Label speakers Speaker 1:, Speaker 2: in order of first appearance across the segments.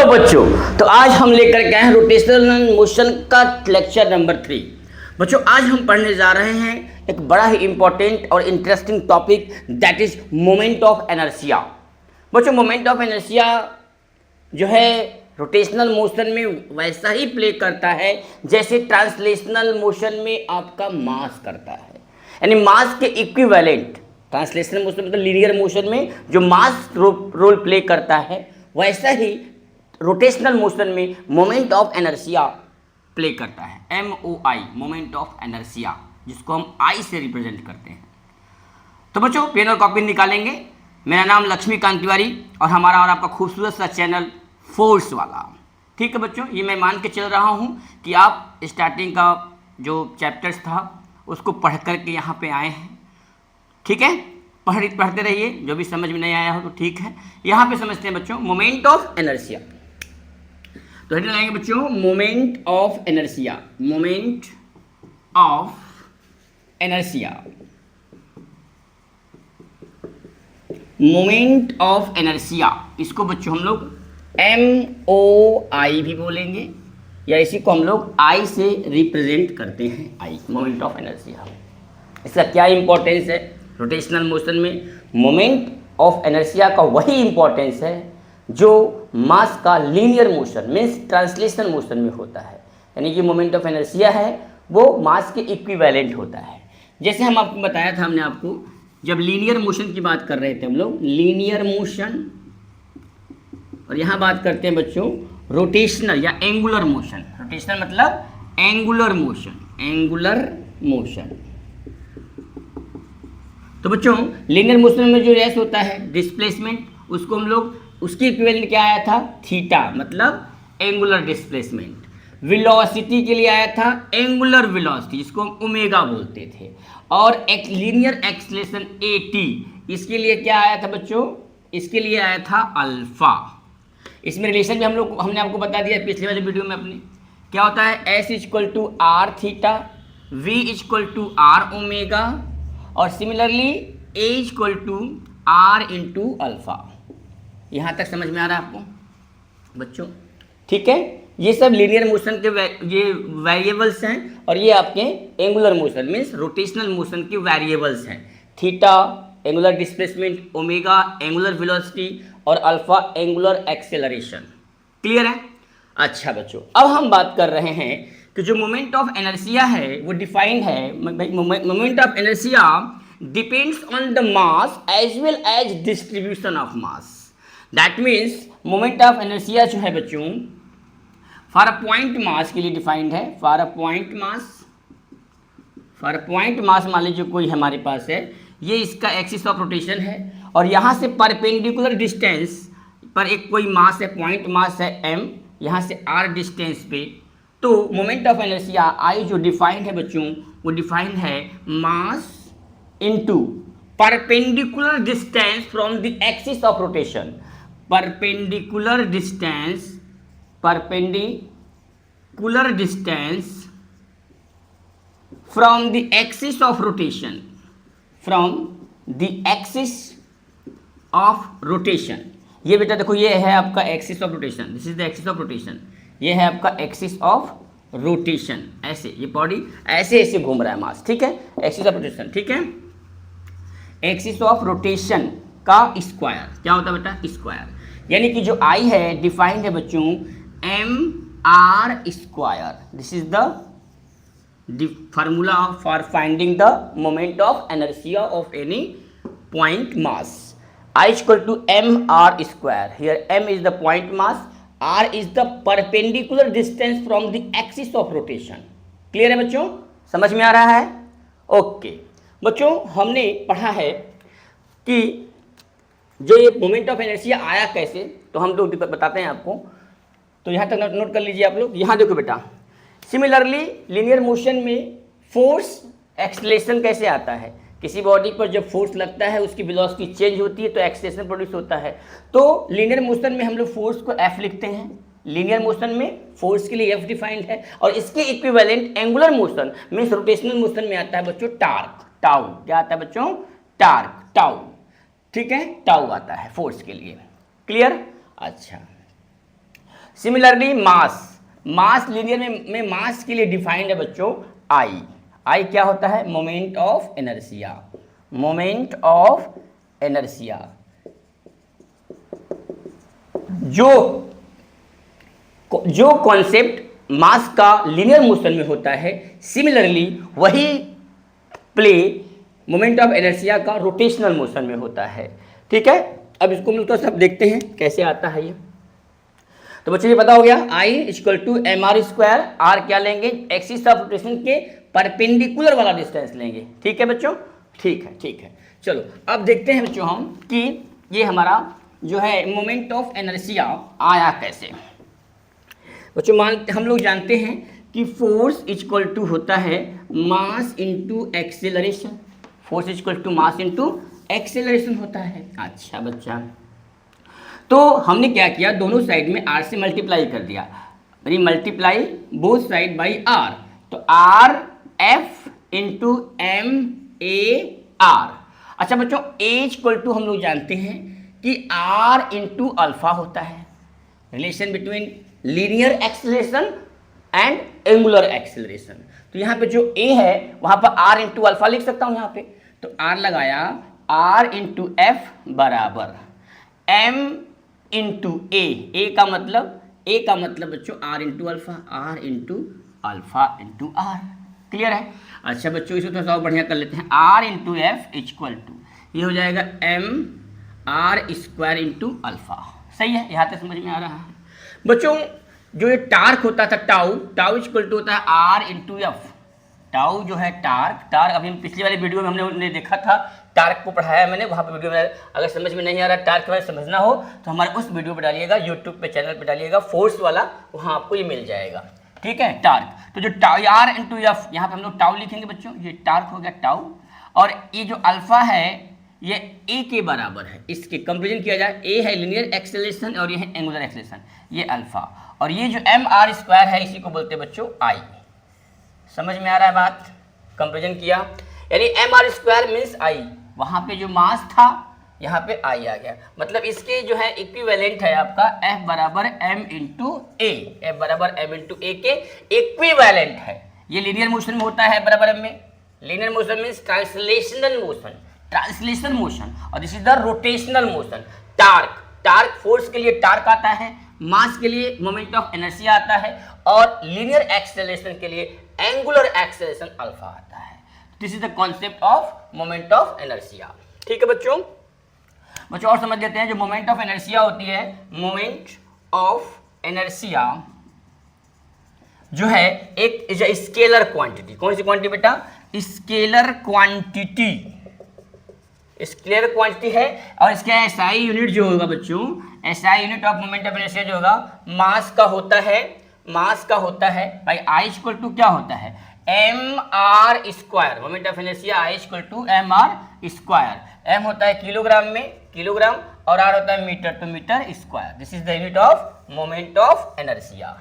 Speaker 1: बच्चों, तो आज हम लेकर के आए हैं रोटेशनल मोशन का लेक्चर नंबर 3। बच्चों, आज हम पढ़ने जा रहे हैं एक बड़ा ही इंपॉर्टेंट और interesting topic, that is moment of inertia. बच्चों, मोमेंट ऑफ इनर्शिया जो है रोटेशनल मोशन में वैसा ही प्ले करता है जैसे ट्रांसलेशनल मोशन में आपका मास करता है, यानी मास के इक्विवेलेंट। ट्रांसलेशनल मोशन मतलब लीनियर मोशन में जो मास रोल प्ले करता है, वैसा ही रोटेशनल मोशन में मोमेंट ऑफ इनर्शिया प्ले करता है। MOI, मोमेंट ऑफ इनर्शिया, जिसको हम I से रिप्रेजेंट करते हैं। तो बच्चों, पेन और कॉपी निकालेंगे। मेरा नाम लक्ष्मीकांत तिवारी और हमारा और आपका खूबसूरत सा चैनल फोर्स वाला। ठीक है बच्चों, ये मैं मान के चल रहा हूँ कि आप स्टार्टिंग का जो चैप्टर्स था उसको पढ़ करके यहाँ पे आए हैं। ठीक है, पढ़ते रहिए, जो भी समझ में नहीं आया हो तो ठीक है। यहाँ पे समझते हैं बच्चों मोमेंट ऑफ इनर्शिया। तो हेडिंग लगाएंगे बच्चों, moment of inertia. Moment of inertia, moment of inertia, इसको बच्चों हम लोग MOI भी बोलेंगे, या इसी को हम लोग I से रिप्रेजेंट करते हैं। I, moment of inertia. इसका क्या इंपॉर्टेंस है रोटेशनल मोशन में? मोमेंट ऑफ इनर्शिया का वही इंपॉर्टेंस है जो मास का linear motion means translational motion में होता है। यानी कि मोमेंट ऑफ इनर्शिया है वो मास के इक्विवेलेंट होता है। जैसे हम आपको बताया था, हमने आपको जब लीनियर मोशन की बात कर रहे थे हम लोग, लीनियर मोशन, और यहाँ बात करते हैं बच्चों रोटेशनल या एंगुलर मोशन। रोटेशनल मतलब एंगुलर मोशन, एंगुलर मोशन। तो बच्चों, लीनियर मोशन में जो रेस होता है डिस्प्लेसमेंट, उसको हम लोग, उसकी इक्विवेलेंट क्या आया था? थीटा, मतलब एंगुलर डिस्प्लेसमेंट। वेलोसिटी के लिए आया था एंगुलर वेलोसिटी, जिसको हम ओमेगा बोलते थे। और एक लीनियर एक्सेलरेशन AT, इसके लिए क्या आया था बच्चों? इसके लिए आया था अल्फा। इसमें रिलेशन भी हमने आपको बता दिया पिछले वाले वीडियो में अपने। क्या होता है? S = R theta, V = R omega, और सिमिलरली A = R × अल्फा। यहाँ तक समझ में आ रहा है आपको बच्चों? ठीक है, ये सब लीनियर मोशन के ये वेरिएबल्स हैं, और ये आपके angular motion means rotational motion के वेरिएबल्स हैं। Theta angular displacement, omega angular velocity, और अल्फा एंगुलर एक्सेलरेशन। क्लियर है? अच्छा बच्चों, अब हम बात कर रहे हैं कि जो मोमेंट ऑफ इनर्शिया है वो डिफाइंड है। Moment of inertia depends on the mass as well as distribution of mass. That means moment of inertia जो है बच्चों फॉर अ पॉइंट मास के लिए डिफाइंड है। फॉर अ पॉइंट मास मान लीजिए कोई हमारे पास है, ये इसका एक्सिस ऑफ रोटेशन है, और यहाँ से परपेंडिकुलर डिस्टेंस पर एक कोई मास है, पॉइंट मास है M, यहाँ से R डिस्टेंस पे। तो मोमेंट ऑफ इनर्शिया I जो डिफाइंड है बच्चों, वो डिफाइंड है mass into perpendicular distance from the axis of rotation. Perpendicular distance from the axis of rotation, ये बेटा देखो, ये है आपका axis of rotation, this is the axis of rotation, ये है आपका एक्सिस ऑफ रोटेशन। ऐसे ये बॉडी ऐसे घूम रहा है मास, ठीक है, एक्सिस ऑफ रोटेशन। ठीक है, एक्सिस ऑफ रोटेशन का स्क्वायर क्या होता है बेटा? स्क्वायर। यानी कि जो I है डिफाइंड है बच्चों mr²। This is the formula for finding the moment of inertia of any point mass. I = mr². Here m is the point mass, r is the perpendicular distance from the axis of rotation. Clear है बच्चों? समझ में आ रहा है? Okay बच्चों, हमने पढ़ा है कि जो ये मोमेंट ऑफ इनर्शिया आया कैसे, तो हम लोग बताते हैं आपको। तो यहाँ तक नोट कर लीजिए आप लोग। यहाँ देखो बेटा, सिमिलरली लीनियर मोशन में फोर्स एक्सेलरेशन कैसे आता है? किसी बॉडी पर जब फोर्स लगता है उसकी वेलोसिटी चेंज होती है तो एक्सेलरेशन प्रोड्यूस होता है। तो लीनियर मोशन में हम लोग फोर्स को F लिखते हैं। लीनियर मोशन में फोर्स के लिए F डिफाइंड है, और इसके equivalent angular motion means rotational motion में आता है बच्चों टार्क, टाउ। क्या आता है बच्चों? Torque, tau. ठीक है, टाउ आता है फोर्स के लिए। क्लियर? अच्छा, सिमिलरली मास लीनियर में मास के लिए डिफाइंड है बच्चों आई क्या होता है? Moment of inertia. Moment of inertia जो कॉन्सेप्ट मास का लीनियर मोशन में होता है, सिमिलरली वही प्ले मोमेंट ऑफ इनर्शिया का रोटेशनल मोशन में होता है। ठीक है, अब इसको मिलकर सब देखते हैं कैसे आता है ये। तो बच्चों ये पता हो गया, I equal to M R square, R क्या लेंगे? एक्सिस ऑफ रोटेशन के परपेंडिकुलर वाला डिस्टेंस लेंगे। ठीक है बच्चों, ठीक है। चलो अब देखते हैं बच्चों हम कि ये हमारा जो है मोमेंट ऑफ इनर्शिया आया कैसे। बच्चों हम लोग जानते हैं कि फोर्स इक्वल टू होता है mass into acceleration. Force equal to mass into acceleration होता है। अच्छा बच्चा, तो हमने क्या किया, दोनों साइड में r से मल्टीप्लाई कर दिया, यानी multiply both side by r। तो r f into M A R. अच्छा बच्चों, a इक्वल टू हम लोग जानते हैं कि r इंटू अल्फा होता है, relation between linear acceleration and angular acceleration. तो यहाँ पे जो a है वहाँ पर r इंटू अल्फा लिख सकता हूँ यहाँ पे। तो r लगाया, r इंटू एफ बराबर m इंटू ए का मतलब बच्चों r into alpha into R. Clear है? अच्छा बच्चों, इसे थोड़ा सा और बढ़िया कर लेते हैं। r into F equal to ये हो जाएगा m r square into alpha. सही है, यहाँ तक समझ में आ रहा है बच्चों। जो ये टार्क होता था टाउ इक्वल टू होता है r इंटू एफ। टाउ जो है टार्क अभी पिछली वाली वीडियो में हमने देखा था, टार्क को पढ़ाया मैंने, वहाँ पे वीडियो में अगर समझ में नहीं आ रहा टार्क के बारे में समझना हो तो हमारे उस वीडियो पे डालिएगा, यूट्यूब पे चैनल पे डालिएगा, फोर्स वाला, वहाँ आपको ये मिल जाएगा। ठीक है, टार्क। तो जो टाउ आर इंटू एफ, यहाँ पे हम लोग टाउ लिखेंगे बच्चों, ये टार्क हो गया टाउ, और ये जो अल्फा है ये ए के बराबर है। इसके कंपेरिजन किया जाए, ए है लीनियर एक्सेलरेशन और ये है एंगुलर एक्सेलरेशन, ये अल्फा, और ये जो एम आर स्क्वायर है इसी को बोलते हैं बच्चों आई। समझ में आ रहा है बात? कंपेरिजन किया, यानी M R square means I, वहाँ पे जो मास था यहाँ पे आई आ गया, मतलब इसके जो है इक्विवेलेंट है आपका F बराबर एम इंटू ए। एफ बराबर एम इंटू ए के इक्विवेलेंट है। ये लीनियर मोशन में होता है बराबर एम में। Linear motion means translational motion, और this is the rotational motion. Torque force के लिए टार्क आता है, मास के लिए मोमेंट ऑफ इनर्शिया आता है, और लीनियर एक्सेलरेशन के लिए एंगुलर एक्सेलरेशन अल्फा आता है। This is the concept of moment of inertia. ठीक है बच्चों और समझ लेते हैं, जो मोमेंट ऑफ इनर्शिया होती है, मोमेंट ऑफ इनर्शिया जो है एक स्केलर क्वांटिटी। कौन सी क्वांटिटी बेटा? स्केलर क्वांटिटी है, और इसका एसआई यूनिट जो होगा बच्चों, SI unit of moment of inertia जो होगा मास का होता है भाई। आई इक्वल टू क्या होता है? M R square. Moment of inertia I equal to M R square. M होता है किलोग्राम और आर होता है मीटर, तो metre square. This is the unit of moment of inertia.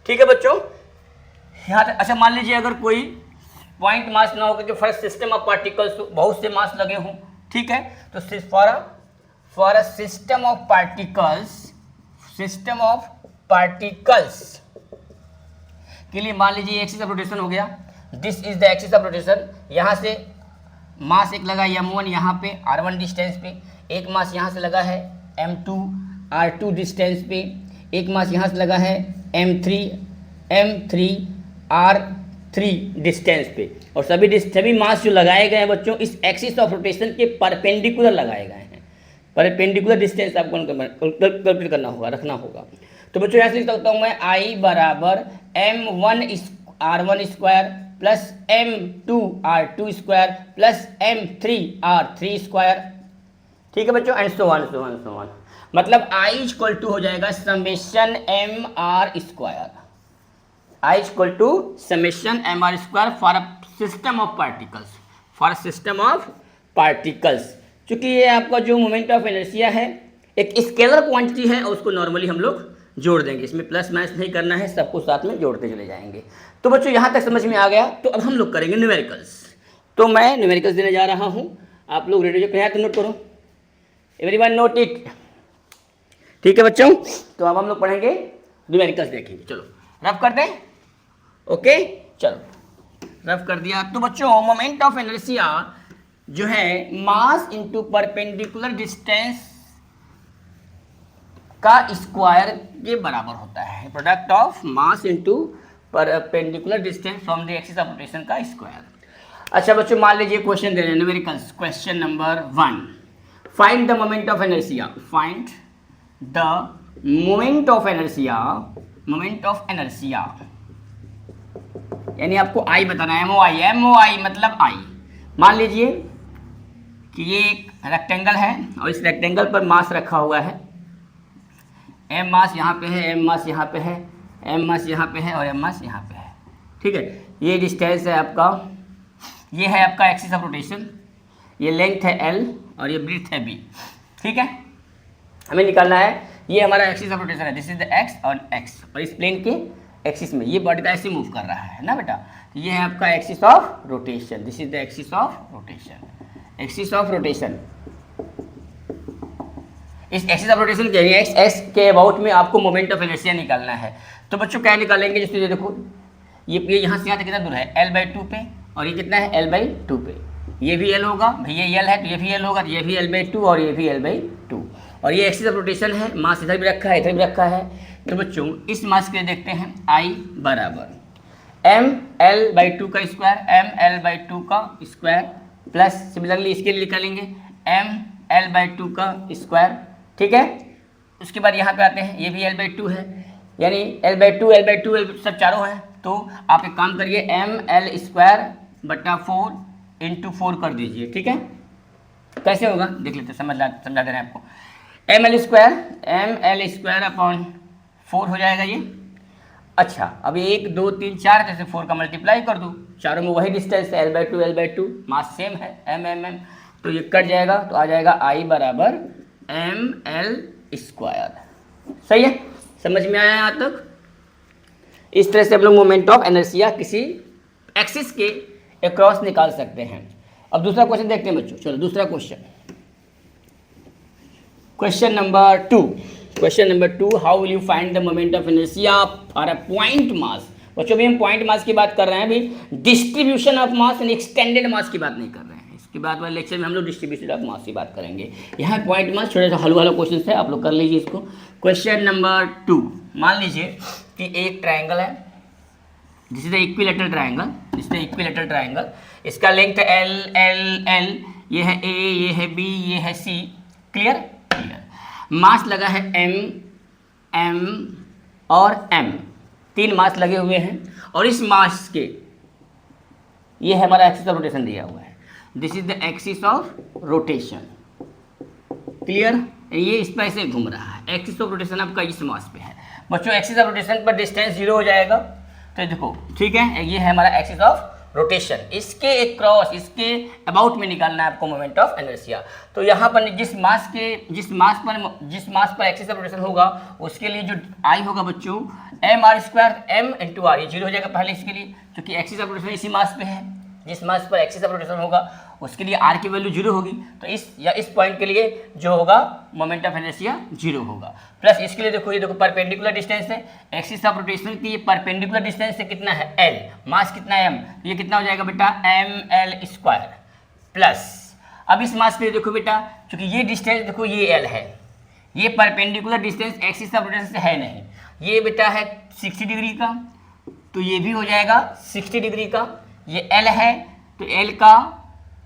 Speaker 1: ठीक है बच्चों, यहाँ तक। अच्छा मान लीजिए अगर कोई पॉइंट मास ना होकर के फर्स्ट सिस्टम ऑफ पार्टिकल्स, बहुत से मास लगे हों, ठीक है, तो for a system of particles के लिए मान लीजिए एक्सिस ऑफ रोटेशन हो गया। This is the axis of rotation. यहाँ से मास एक लगा m1 यहाँ पे r1 डिस्टेंस पे, एक मास यहाँ से लगा है m2 r2 डिस्टेंस पे, एक मास यहाँ से लगा है m3 r3 डिस्टेंस पे, और सभी मास जो लगाए गए हैं बच्चों इस एक्सिस ऑफ रोटेशन के परपेंडिकुलर लगाए गए हैं। परपेंडिकुलर डिस्टेंस आपको कैलकुलेट करना होगा, रखना होगा। तो बच्चों यहाँ से लिख सकता हूँ मैं I बराबर m1 r1 square plus m2 r2 square plus m3 r3 square. ठीक है बच्चों, एंड सो ऑन। मतलब I इक्वल टू हो जाएगा summation M R square. I equal to summation M R square for a system of particles. चूंकि ये आपका जो मोमेंट ऑफ इनर्शिया है एक स्केलर क्वांटिटी है, और उसको नॉर्मली हम लोग जोड़ देंगे, इसमें प्लस माइनस नहीं करना है, सबको साथ में जोड़ते चले जाएंगे। तो बच्चों यहाँ तक समझ में आ गया। तो अब हम लोग करेंगे न्यूमेरिकल्स। तो मैं न्यूमेरिकल्स देने जा रहा हूँ, आप लोग रेडी जो कहें तो नोट करो, एवरीवन नोट इट। ठीक है बच्चों, तो अब हम लोग पढ़ेंगे न्यूमेरिकल्स देखेंगे। चलो रफ कर दें, ओके चलो रफ कर दिया। तो बच्चों मोमेंट ऑफ इनर्शिया जो है मास इनटू परपेंडिकुलर डिस्टेंस का स्क्वायर के बराबर होता है, product of mass into perpendicular distance from the axis of rotation का स्क्वायर। अच्छा बच्चों मान लीजिए क्वेश्चन दे रहे हैं numericals, question number 1, find the moment of inertia, find the moment of inertia, moment of inertia यानी आपको आई बताना है, MOI मतलब आई। मान लीजिए कि ये एक रेक्टेंगल है और इस रेक्टेंगल पर मास रखा हुआ है, M मास यहाँ पे है, M मास यहाँ पे है, M मास यहाँ पे है और M मास यहाँ पे है, ठीक है। ये डिस्टेंस है आपका, ये है आपका एक्सिस ऑफ रोटेशन, ये लेंथ है L और ये ब्रीथ है B, ठीक है। हमें निकालना है, ये हमारा एक्सिस ऑफ रोटेशन है, दिस इज द एक्स और एक्स, और इस प्लेन के एक्सिस में ये बॉडी का ऐसे मूव कर रहा है ना बेटा। तो ये है आपका axis of rotation, this is the axis of rotation, axis of rotation. इस एक्सिस ऑफ रोटेशन के एक्स के अबाउट में आपको मोमेंट ऑफ इनर्शिया निकालना है। तो बच्चों क्या निकालेंगे, जैसे ये देखो ये यहाँ से यहाँ तक कितना दूर है, L/2 पे, और ये कितना है L/2 पे, ये भी L होगा भाई, ये L है तो ये भी L होगा, तो ये भी L/2 और ये भी L/2, और ये एक्सिस ऑफ रोटेशन है, मास इधर भी रखा है इधर भी रखा है। तो बच्चों इस मास के लिए देखते हैं I बराबर ML/2 का स्क्वायर, ML/2 का स्क्वायर प्लस सिमिलरली इसके लिए निकालेंगे ML/2 का स्क्वायर, ठीक है। उसके बाद यहाँ पे आते हैं, ये भी L/2 है, यानी L/2 सब चारों हैं। तो आप एक काम करिए ML²/4 × 4 कर दीजिए, ठीक है। कैसे होगा देख लेते, समझा दे रहे हैं आपको। ML²/4 हो जाएगा ये। अच्छा अब 1 2 3 4 जैसे 4 का मल्टीप्लाई कर दूँ, चारों में वही डिस्टेंस है L/2 मास सेम है MM, तो ये कट जाएगा तो आ जाएगा I बराबर ML²। सही है, समझ में आया यहाँ तक। इस तरह से हम लोग मोमेंट ऑफ इनर्शिया किसी एक्सिस के अक्रॉस निकाल सकते हैं। अब दूसरा क्वेश्चन देखते हैं बच्चों, चलो दूसरा question, question number 2, question number 2, how will you find the moment of inertia for a point mass. बच्चों भी हम पॉइंट मास की बात कर रहे हैं, अभी distribution of mass and extended mass की बात नहीं कर रहे हैं। इसके बाद वाले लेक्चर में हम लोग डिस्ट्रीब्यूशन ऑफ मास की बात करेंगे। यहाँ पॉइंट मास छोटे सा हलवा वाला क्वेश्चन है, आप लोग कर लीजिए इसको। क्वेश्चन नंबर 2, मान लीजिए कि एक ट्राइंगल है, this is the equilateral triangle, this is the equilateral triangle, इसका लेंथ है L, ये है A, ये है B, ये है C, क्लियर क्लियर। मास लगा है M और M, 3 मास लगे हुए हैं, और इस मास के ये है हमारा एक्सिस ऑफ रोटेशन दिया हुआ है, this is the axis of rotation, clear. ये इस पर ऐसे घूम रहा है, एक्सिस ऑफ रोटेशन आपका इस मास पे है। बच्चों एक्सिस ऑफ रोटेशन पर डिस्टेंस 0 हो जाएगा, तो देखो ठीक है, ये है हमारा एक्सिस ऑफ रोटेशन, इसके एक क्रॉस इसके अबाउट में निकालना है आपको मोमेंट ऑफ इनर्शिया। तो यहाँ पर जिस मास पर एक्सिस ऑफ रोटेशन होगा उसके लिए जो I होगा बच्चों MR² M × R, ये 0 हो जाएगा पहले इसके लिए, क्योंकि एक्सिस ऑफ रोटेशन इसी मास पे है। जिस मास पर एक्सिस ऑफ रोटेशन होगा उसके लिए R की वैल्यू 0 होगी, तो इस पॉइंट के लिए जो होगा मोमेंट ऑफ इनर्शिया 0 होगा। प्लस इसके लिए देखो, ये देखो परपेंडिकुलर डिस्टेंस है, एक्सिस ऑफ रोटेशन की ये परपेंडिकुलर डिस्टेंस है कितना है L, मास कितना है M, ये कितना हो जाएगा बेटा ML²। प्लस अब इस मास के लिए देखो बेटा, क्योंकि ये डिस्टेंस देखो ये L है, ये perpendicular distance axis of rotation से है नहीं, ये बेटा है 60 डिग्री का, तो ये भी हो जाएगा 60 डिग्री का। ये L है तो L का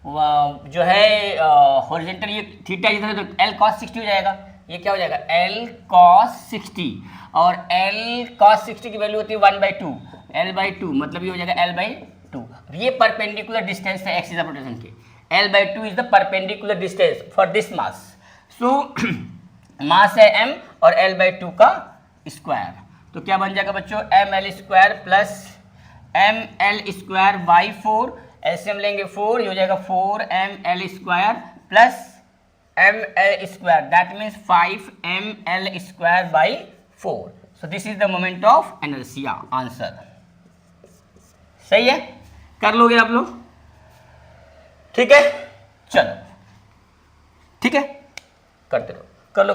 Speaker 1: जो है हॉरिजॉन्टल ये थीटा जितना, तो L cos 60 हो जाएगा, ये क्या हो जाएगा L cos 60, और L cos 60 की वैल्यू होती है 1/2, L/2 मतलब ये हो जाएगा L/2। ये परपेंडिकुलर डिस्टेंस है एक्सिस ऑफ रोटेशन के, L/2 is the perpendicular distance for this mass. So mass है M और L/2 का स्क्वायर, तो क्या बन जाएगा बच्चों ML² प्लस ML²/4, ऐसे हम लेंगे 4, ये हो जाएगा 4ML² plus ML², that means 5ML²/4। So this is the moment of inertia, answer सही है, कर लोगे आप लोग, ठीक है। चलो ठीक है, करते रहो, कर लो।